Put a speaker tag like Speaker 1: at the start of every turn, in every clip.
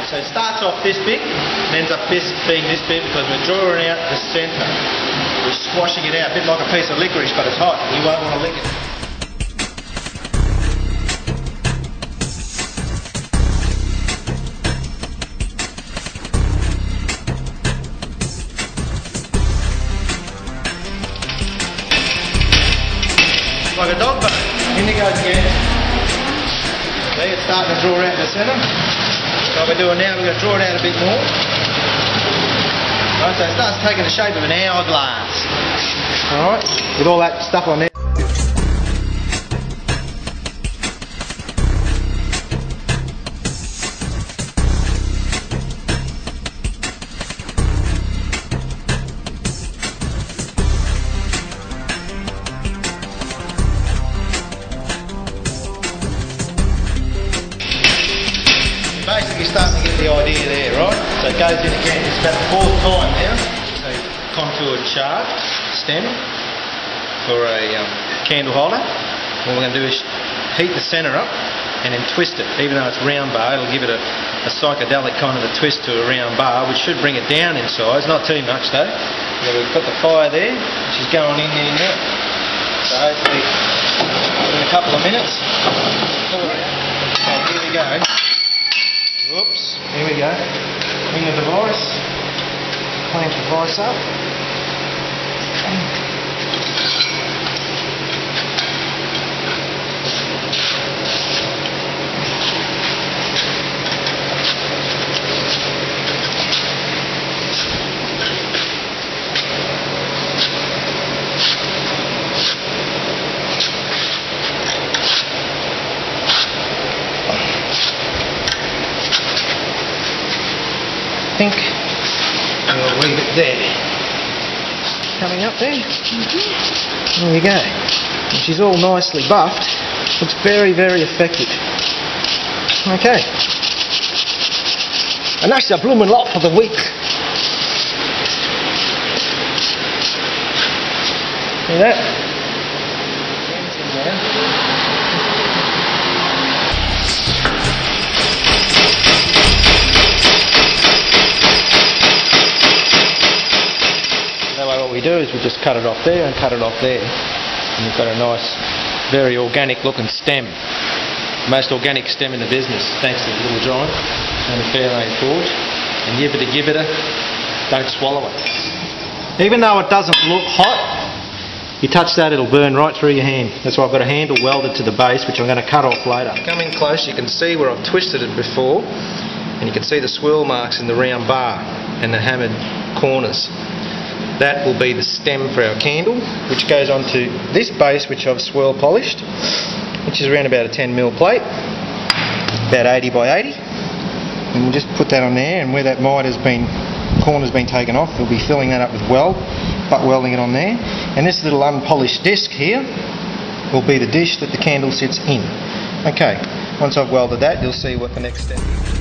Speaker 1: So it starts off this big and ends up being this big because we're drawing out the centre. We're squashing it out, a bit like a piece of licorice, but it's hot. You won't want to lick it. Like a dog bone. In it goes again. See, it's starting to draw out in the centre. What we're doing now, we're going to draw it out a bit more. Right, so it starts taking the shape of an hourglass. Alright, with all that stuff on there. Basically starting to get the idea there, right? So it goes in again, it's about the fourth time now. So contoured shaft, stem, for a candle holder. What we're going to do is heat the centre up and then twist it. Even though it's round bar, it'll give it a psychedelic kind of a twist to a round bar, which should bring it down in size, not too much though. So we've got the fire there, which is going in there now. So hopefully in a couple of minutes, pull it out. So here we go. Whoops, here we go. In the device, clamp the device up. I think we'll leave it there. Coming up there. There we go. And she's all nicely buffed. Looks very, very effective. Okay. And that's the blooming lot for the week. See that? What we do is we just cut it off there and cut it off there, and we've got a nice, very organic looking stem. Most organic stem in the business, thanks to the little giant and the Fairlane Forge. And yibbida, don't swallow it. Even though it doesn't look hot, you touch that, it'll burn right through your hand. That's why I've got a handle welded to the base, which I'm going to cut off later. Come in close, you can see where I've twisted it before, and you can see the swirl marks in the round bar and the hammered corners. That will be the stem for our candle, which goes onto this base, which I've swirl polished, which is around about a 10mm plate, about 80 by 80. And we'll just put that on there, and where that corner's been taken off, we'll be filling that up with butt welding it on there. And this little unpolished disc here will be the dish that the candle sits in. Okay, once I've welded that, you'll see what the next step is.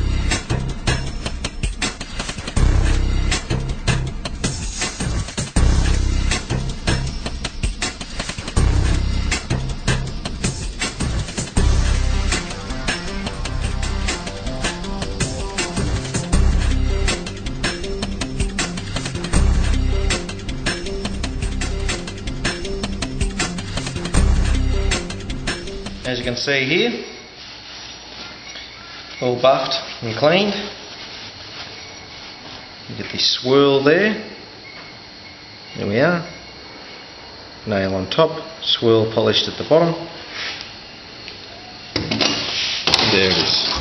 Speaker 1: As you can see here, all buffed and cleaned. You get this swirl there. There we are. Nail on top, swirl polished at the bottom. There it is.